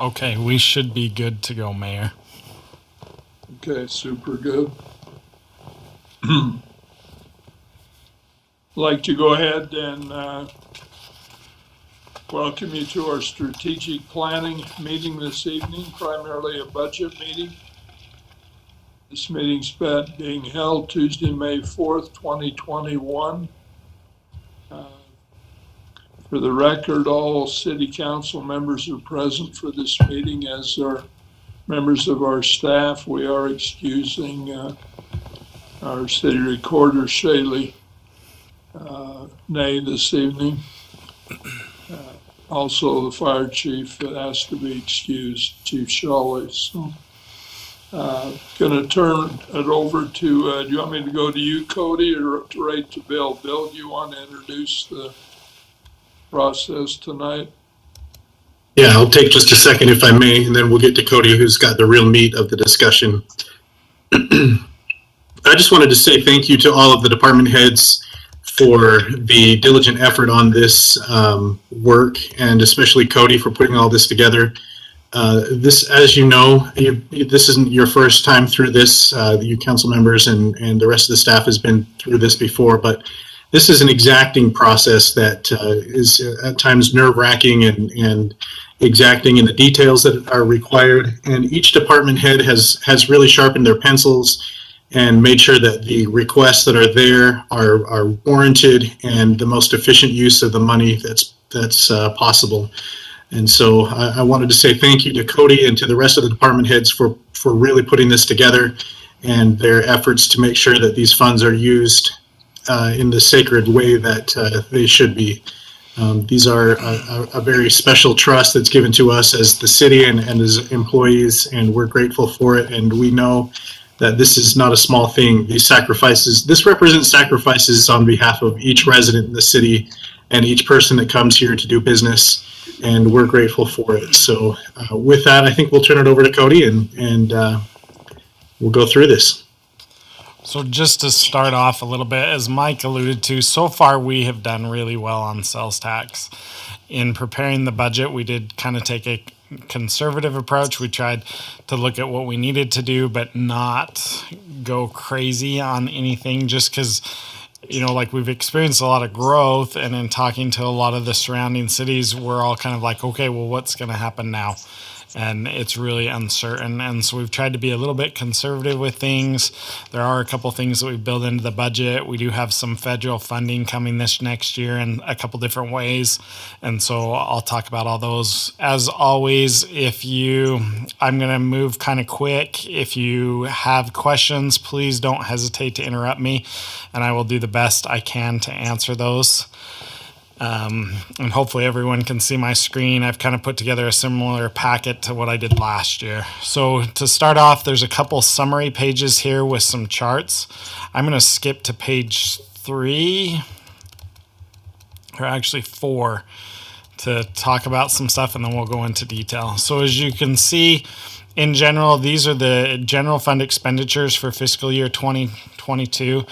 Okay, we should be good to go, Mayor. Okay, super good. I'd like to go ahead and welcome you to our strategic planning meeting this evening, primarily a budget meeting. This meeting's being held Tuesday, May 4th, 2021. For the record, all city council members are present for this meeting, as are members of our staff. We are excusing our city recorder, Shaylee Nay, this evening. Also, the fire chief has to be excused, Chief Shawley. So, going to turn it over to, do you want me to go to you, Cody, or right to Bill? Bill, do you want to introduce the process tonight? Yeah, I'll take just a second if I may, and then we'll get to Cody, who's got the real meat of the discussion. I just wanted to say thank you to all of the department heads for the diligent effort on this work, and especially Cody for putting all this together. This, as you know, this isn't your first time through this. You council members and the rest of the staff has been through this before, but this is an exacting process that is at times nerve-wracking and exacting in the details that are required. And each department head has really sharpened their pencils and made sure that the requests that are there are warranted and the most efficient use of the money that's possible. And so I wanted to say thank you to Cody and to the rest of the department heads for really putting this together and their efforts to make sure that these funds are used in the sacred way that they should be. These are a very special trust that's given to us as the city and as employees, and we're grateful for it. And we know that this is not a small thing. These sacrifices, this represents sacrifices on behalf of each resident in the city and each person that comes here to do business, and we're grateful for it. So with that, I think we'll turn it over to Cody and we'll go through this. So just to start off a little bit, as Mike alluded to, so far we have done really well on sales tax. In preparing the budget, we did kind of take a conservative approach. We tried to look at what we needed to do, but not go crazy on anything, just because, you know, like we've experienced a lot of growth, and in talking to a lot of the surrounding cities, we're all kind of like, okay, well, what's going to happen now? And it's really uncertain. And so we've tried to be a little bit conservative with things. There are a couple things that we build into the budget. We do have some federal funding coming this next year in a couple different ways. And so I'll talk about all those. As always, I'm going to move kind of quick. If you have questions, please don't hesitate to interrupt me, and I will do the best I can to answer those. And hopefully everyone can see my screen. I've kind of put together a similar packet to what I did last year. So to start off, there's a couple summary pages here with some charts. I'm going to skip to page 3, or actually 4, to talk about some stuff, and then we'll go into detail. So as you can see, in general, these are the general fund expenditures for fiscal year 2022.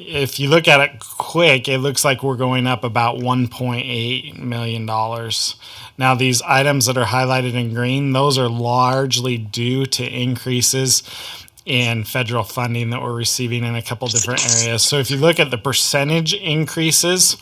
If you look at it quick, it looks like we're going up about $1.8 million. Now, these items that are highlighted in green, those are largely due to increases in federal funding that we're receiving in a couple different areas. So if you look at the percentage increases,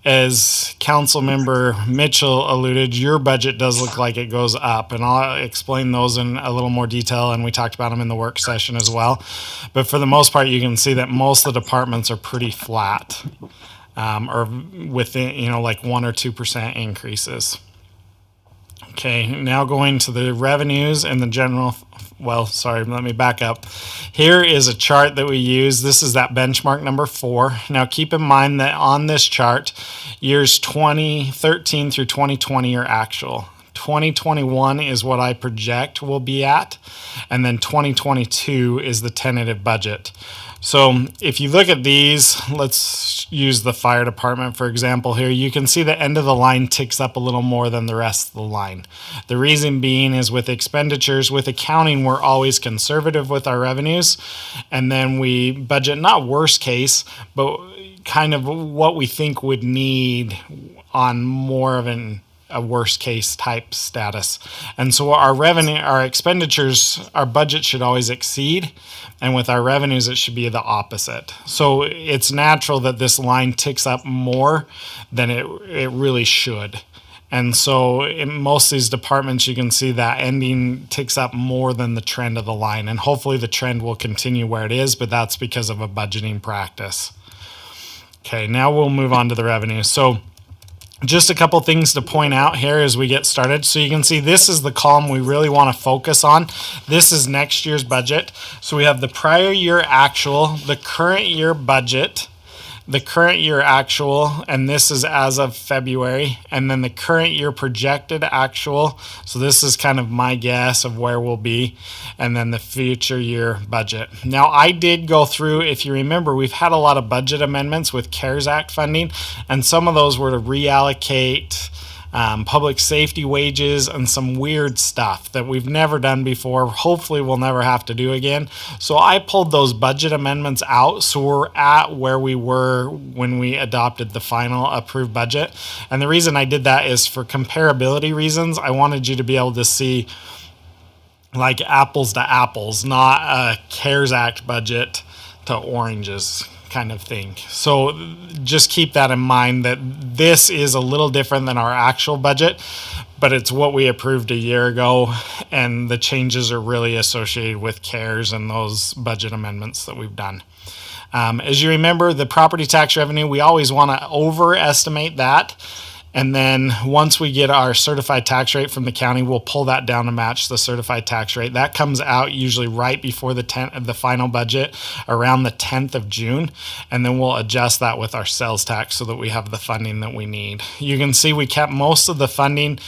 as Councilmember Mitchell alluded, your budget does look like it goes up, and I'll explain those in a little more detail, and we talked about them in the work session as well. But for the most part, you can see that most of the departments are pretty flat, or within, like 1 or 2% increases. Okay, now going to the revenues and the general, let me back up. Here is a chart that we use. This is that benchmark number 4. Now keep in mind that on this chart, years 2013 through 2020 are actual. 2021 is what I project we'll be at, and then 2022 is the tentative budget. So if you look at these, let's use the fire department, for example, here. You can see the end of the line ticks up a little more than the rest of the line. The reason being is with expenditures, with accounting, we're always conservative with our revenues, and then we budget not worst case, but kind of what we think would need on more of a worst case type status. And so our revenue, our expenditures, our budget should always exceed. And with our revenues, it should be the opposite. So it's natural that this line ticks up more than it really should. And so in most of these departments, you can see that ending ticks up more than the trend of the line. And hopefully the trend will continue where it is, but that's because of a budgeting practice. Okay, now we'll move on to the revenue. So just a couple things to point out here as we get started. So you can see this is the column we really want to focus on. This is next year's budget. So we have the prior year actual, the current year budget, the current year actual, and this is as of February, and then the current year projected actual. So this is kind of my guess of where we'll be, and then the future year budget. Now, I did go through, if you remember, we've had a lot of budget amendments with CARES Act funding, and some of those were to reallocate public safety wages and some weird stuff that we've never done before. Hopefully we'll never have to do again. So I pulled those budget amendments out, so we're at where we were when we adopted the final approved budget. And the reason I did that is for comparability reasons. I wanted you to be able to see like apples to apples, not a CARES Act budget to oranges kind of thing. So just keep that in mind, that this is a little different than our actual budget, but it's what we approved a year ago, and the changes are really associated with CARES and those budget amendments that we've done. As you remember, the property tax revenue, we always want to overestimate that. And then once we get our certified tax rate from the county, we'll pull that down to match the certified tax rate. That comes out usually right before the final budget, around the 10th of June. And then we'll adjust that with our sales tax so that we have the funding that we need. You can see we kept most of the funding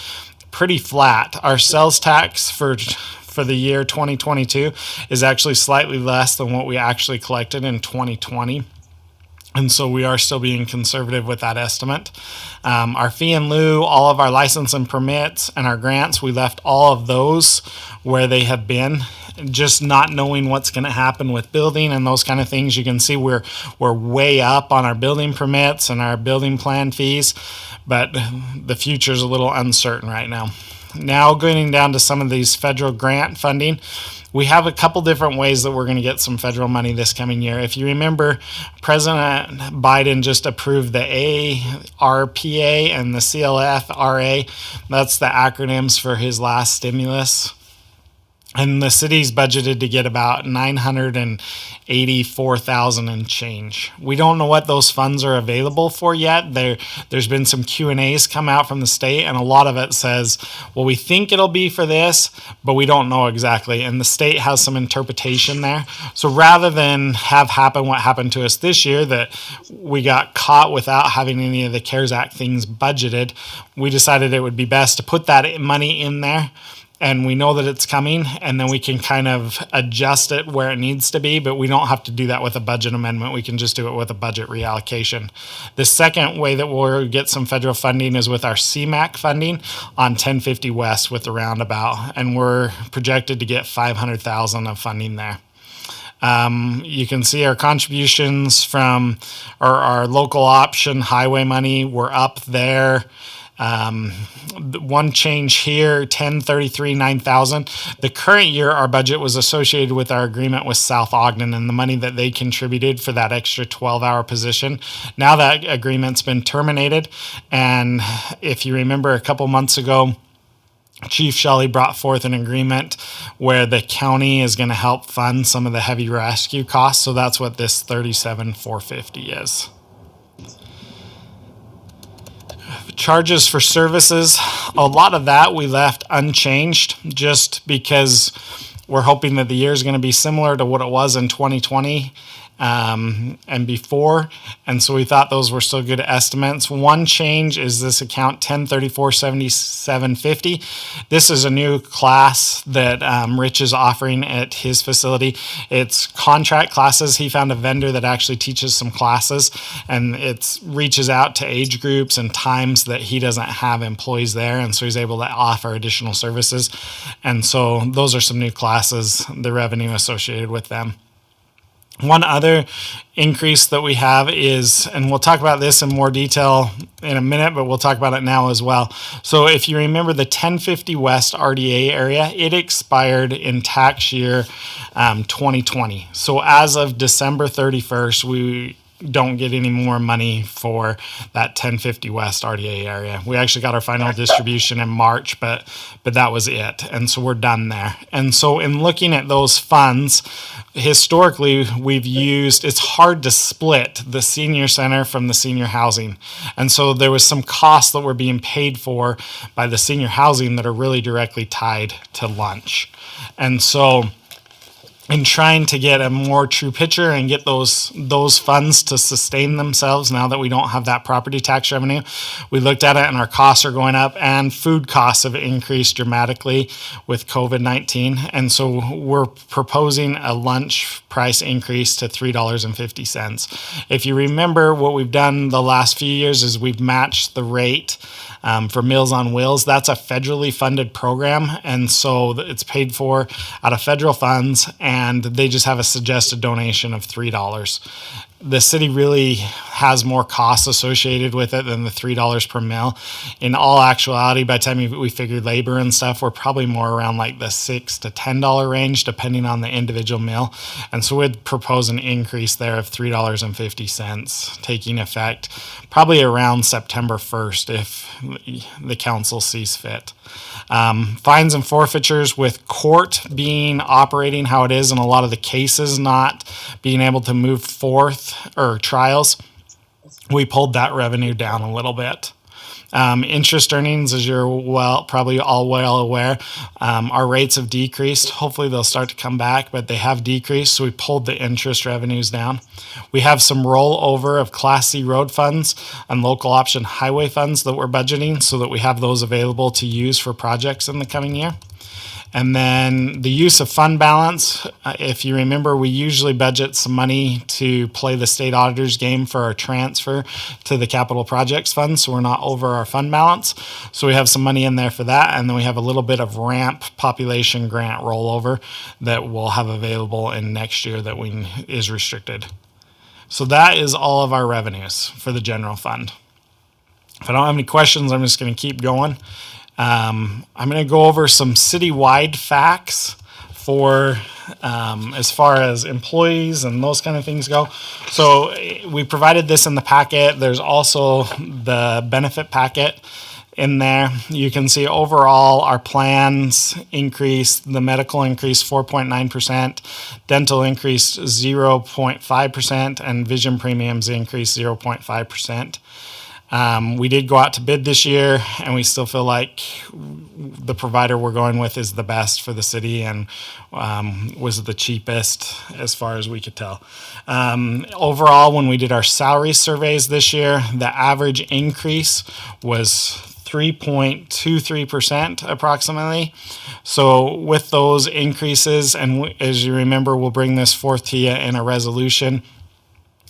pretty flat. Our sales tax for the year 2022 is actually slightly less than what we actually collected in 2020. And so we are still being conservative with that estimate. Our fee and lieu, all of our license and permits, and our grants, we left all of those where they have been. Just not knowing what's going to happen with building and those kind of things. You can see we're way up on our building permits and our building plan fees, but the future is a little uncertain right now. Now going down to some of these federal grant funding, we have a couple different ways that we're going to get some federal money this coming year. If you remember, President Biden just approved the ARPA and the CLFRA. That's the acronyms for his last stimulus. And the city's budgeted to get about $984,000 and change. We don't know what those funds are available for yet. There's been some Q&As come out from the state, and a lot of it says, well, we think it'll be for this, but we don't know exactly. And the state has some interpretation there. So rather than have happen what happened to us this year, that we got caught without having any of the CARES Act things budgeted, we decided it would be best to put that money in there. And we know that it's coming, and then we can kind of adjust it where it needs to be, but we don't have to do that with a budget amendment. We can just do it with a budget reallocation. The second way that we'll get some federal funding is with our CMAQ funding on 1050 West with the roundabout, and we're projected to get $500,000 of funding there. You can see our contributions from our local option highway money. We're up there. One change here, 1033,900. The current year, our budget was associated with our agreement with South Ogden and the money that they contributed for that extra 12-hour position. Now that agreement's been terminated, and if you remember a couple months ago, Chief Shelley brought forth an agreement where the county is going to help fund some of the heavy rescue costs. So that's what this $37,450 is. Charges for services, a lot of that we left unchanged just because we're hoping that the year is going to be similar to what it was in 2020 and before, and so we thought those were still good estimates. One change is this account 10347750. This is a new class that Rich is offering at his facility. It's contract classes. He found a vendor that actually teaches some classes, and it reaches out to age groups and times that he doesn't have employees there, and so he's able to offer additional services. And so those are some new classes, the revenue associated with them. One other increase that we have is, and we'll talk about this in more detail in a minute, but we'll talk about it now as well. So if you remember the 1050 West RDA area, it expired in tax year 2020. So as of December 31st, we don't get any more money for that 1050 West RDA area. We actually got our final distribution in March, but that was it. And so we're done there. And so in looking at those funds, historically we've used, it's hard to split the senior center from the senior housing. And so there was some costs that were being paid for by the senior housing that are really directly tied to lunch. And so in trying to get a more true picture and get those funds to sustain themselves now that we don't have that property tax revenue, we looked at it and our costs are going up and food costs have increased dramatically with COVID-19. And so we're proposing a lunch price increase to $3.50. If you remember, what we've done the last few years is we've matched the rate for Meals on Wheels. That's a federally funded program, and so it's paid for out of federal funds, and they just have a suggested donation of $3. The city really has more costs associated with it than the $3 per meal. In all actuality, by the time we figured labor and stuff, we're probably more around like the $6 to $10 range, depending on the individual meal. And so we'd propose an increase there of $3.50, taking effect probably around September 1st if the council sees fit. Fines and forfeitures, with court being operating how it is and a lot of the cases not being able to move forth or trials, we pulled that revenue down a little bit. Interest earnings, as you're probably all well aware, our rates have decreased. Hopefully they'll start to come back, but they have decreased, so we pulled the interest revenues down. We have some rollover of Class C road funds and local option highway funds that we're budgeting so that we have those available to use for projects in the coming year. And then the use of fund balance, if you remember, we usually budget some money to play the state auditor's game for our transfer to the capital projects fund, so we're not over our fund balance. So we have some money in there for that, and then we have a little bit of RAMP population grant rollover that we'll have available in next year that is restricted. So that is all of our revenues for the general fund. If I don't have any questions, I'm just going to keep going. I'm going to go over some citywide facts for as far as employees and those kind of things go. So we provided this in the packet. There's also the benefit packet in there. You can see overall our plans increased, the medical increased 4.9%, dental increased 0.5%, and vision premiums increased 0.5%. We did go out to bid this year, and we still feel like the provider we're going with is the best for the city and was the cheapest as far as we could tell. Overall, when we did our salary surveys this year, the average increase was 3.23% approximately. So with those increases, and as you remember, we'll bring this forth to you in a resolution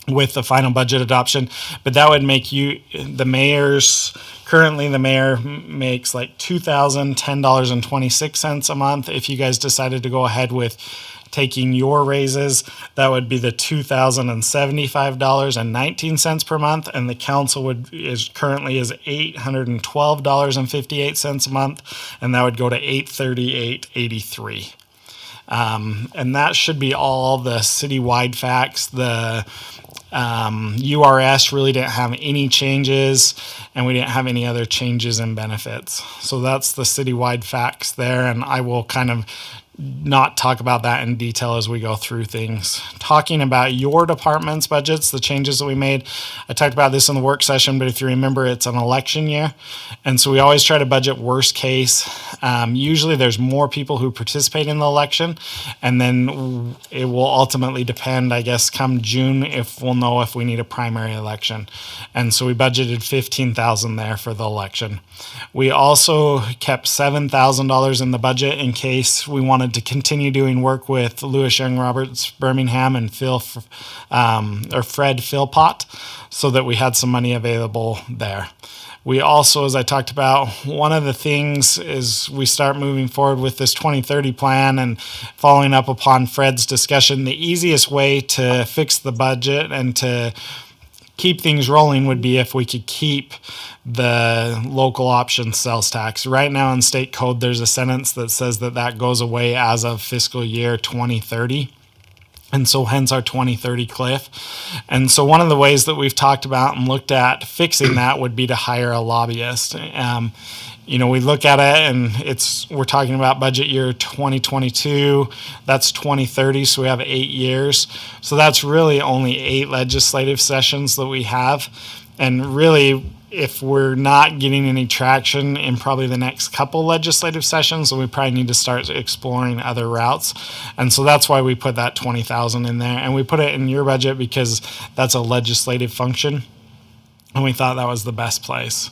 with the final budget adoption, but that would make currently the mayor makes like $2,010.26 a month. If you guys decided to go ahead with taking your raises, that would be the $2,075.19 per month, and the council is currently $812.58 a month, and that would go to $838.83. And that should be all the citywide facts. The URS really didn't have any changes, and we didn't have any other changes in benefits. So that's the citywide facts there, and I will kind of not talk about that in detail as we go through things. Talking about your department's budgets, the changes that we made, I talked about this in the work session, but if you remember, it's an election year, and so we always try to budget worst case. Usually there's more people who participate in the election, and then it will ultimately depend, I guess, come June if we'll know if we need a primary election. And so we budgeted $15,000 there for the election. We also kept $7,000 in the budget in case we wanted to continue doing work with Lewis Young Roberts Birmingham and Fred Philpott, so that we had some money available there. We also, as I talked about, one of the things is we start moving forward with this 2030 plan and following up upon Fred's discussion. The easiest way to fix the budget and to keep things rolling would be if we could keep the local option sales tax. Right now in state code, there's a sentence that says that goes away as of fiscal year 2030. And so hence our 2030 cliff. And so one of the ways that we've talked about and looked at fixing that would be to hire a lobbyist. We look at it and we're talking about budget year 2022, that's 2030, so we have 8 years. So that's really only 8 legislative sessions that we have. And really, if we're not getting any traction in probably the next couple legislative sessions, then we probably need to start exploring other routes. And so that's why we put that 20,000 in there. And we put it in your budget because that's a legislative function. And we thought that was the best place.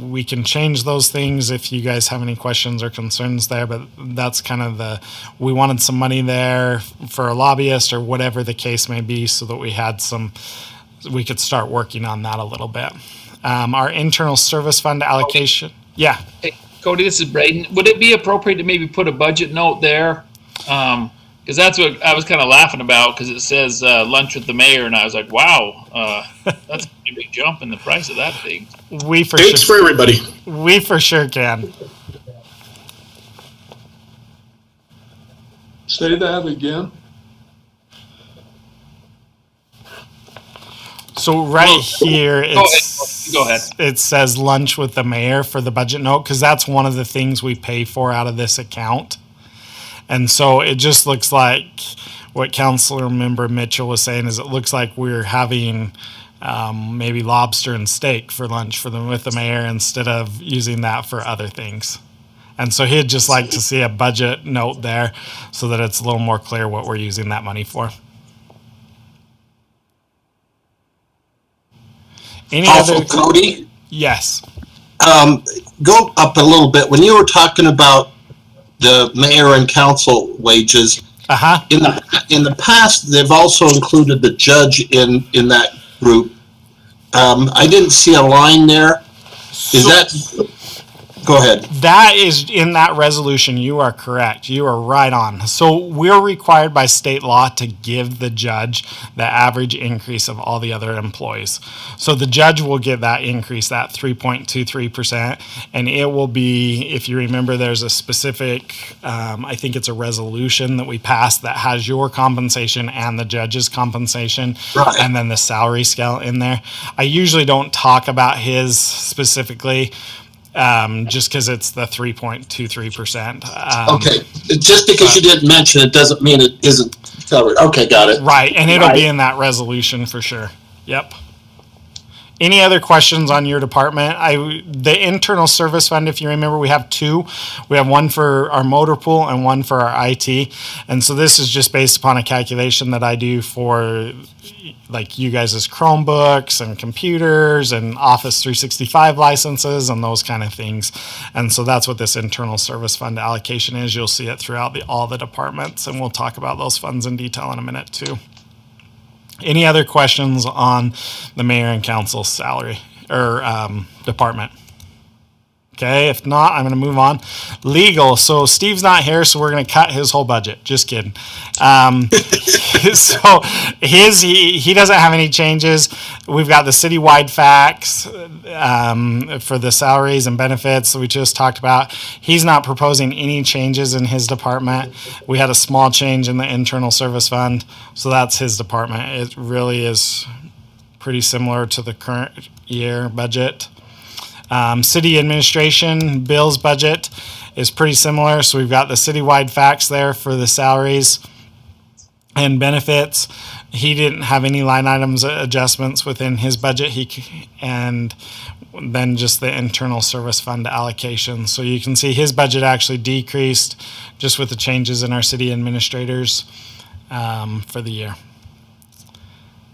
We can change those things if you guys have any questions or concerns there, but that's kind of we wanted some money there for a lobbyist or whatever the case may be so that we could start working on that a little bit. Our internal service fund allocation. Yeah. Hey, Cody, this is Braden. Would it be appropriate to maybe put a budget note there? Because that's what I was kind of laughing about, because it says lunch with the mayor, and I was like, wow, that's a big jump in the price of that thing. It's for everybody. We for sure can. Say that again. So right here, Go ahead. It says lunch with the mayor for the budget note, because that's one of the things we pay for out of this account. And so it just looks like what Councilor Member Mitchell was saying is it looks like we're having maybe lobster and steak for lunch with the mayor instead of using that for other things. And so he'd just like to see a budget note there so that it's a little more clear what we're using that money for. Also, Cody? Yes. Go up a little bit. When you were talking about the mayor and council wages, in the past, they've also included the judge in that group. I didn't see a line there. Go ahead. That is in that resolution. You are correct. You are right on. So we're required by state law to give the judge the average increase of all the other employees. So the judge will get that increase, that 3.23%, and it will be, if you remember, there's a specific, I think it's a resolution that we passed that has your compensation and the judge's compensation, right, and then the salary scale in there. I usually don't talk about his specifically, just because it's the 3.23%. Okay, just because you didn't mention it doesn't mean it isn't covered. Okay, got it. Right, and it'll be in that resolution for sure. Yep. Any other questions on your department? The internal service fund, if you remember, we have 2. We have one for our motor pool and one for our IT. And so this is just based upon a calculation that I do for like you guys' Chromebooks and computers and Office 365 licenses and those kind of things. And so that's what this internal service fund allocation is. You'll see it throughout all the departments, and we'll talk about those funds in detail in a minute too. Any other questions on the mayor and council's salary or department? Okay, if not, I'm going to move on. Legal. So Steve's not here, so we're going to cut his whole budget. Just kidding. So he doesn't have any changes. We've got the Citywide Facts for the salaries and benefits that we just talked about. He's not proposing any changes in his department. We had a small change in the internal service fund, so that's his department. It really is pretty similar to the current year budget. City administration bills budget is pretty similar. So we've got the Citywide Facts there for the salaries and benefits. He didn't have any line items adjustments within his budget. And then just the internal service fund allocation. So you can see his budget actually decreased just with the changes in our city administrators for the year.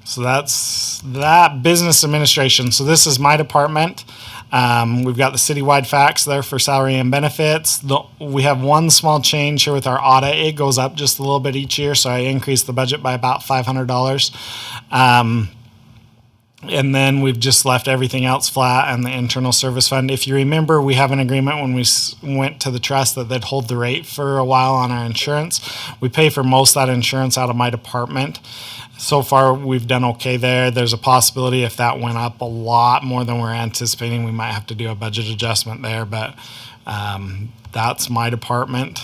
So that's that. Business administration. So this is my department. We've got the Citywide Facts there for salary and benefits. We have one small change here with our audit. It goes up just a little bit each year, so I increased the budget by about $500. And then we've just left everything else flat and the internal service fund. If you remember, we have an agreement when we went to the trust that they'd hold the rate for a while on our insurance. We pay for most of that insurance out of my department. So far, we've done okay there. There's a possibility if that went up a lot more than we're anticipating, we might have to do a budget adjustment there, but that's my department.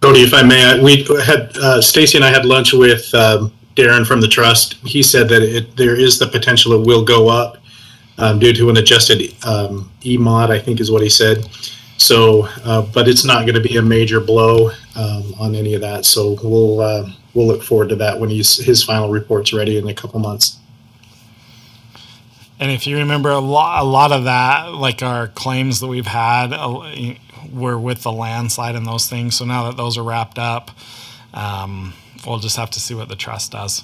Cody, if I may, we had Stacy and I had lunch with Darren from the trust. He said that there is the potential it will go up due to an adjusted EMOD, I think is what he said. So, but it's not going to be a major blow on any of that. So we'll look forward to that when his final report's ready in a couple months. And if you remember, a lot of that, like our claims that we've had, were with the landslide and those things. So now that those are wrapped up, we'll just have to see what the trust does.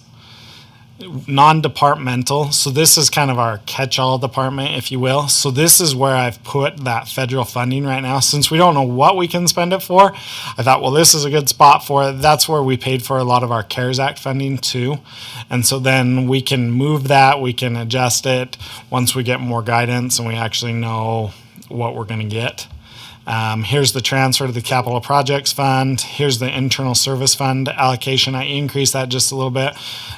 Non-departmental. So this is kind of our catch-all department, if you will. So this is where I've put that federal funding right now. Since we don't know what we can spend it for, I thought, well, this is a good spot for it. That's where we paid for a lot of our CARES Act funding too. And so then we can move that, we can adjust it once we get more guidance and we actually know what we're going to get. Here's the transfer to the capital projects fund. Here's the internal service fund allocation. I increased that just a little bit.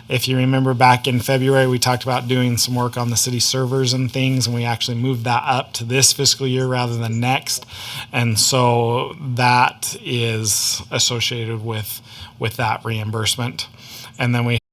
If you remember back in February, we talked about doing some work on the city servers and things, and we actually moved that up to this fiscal year rather than next. And so that is associated with that reimbursement. And then we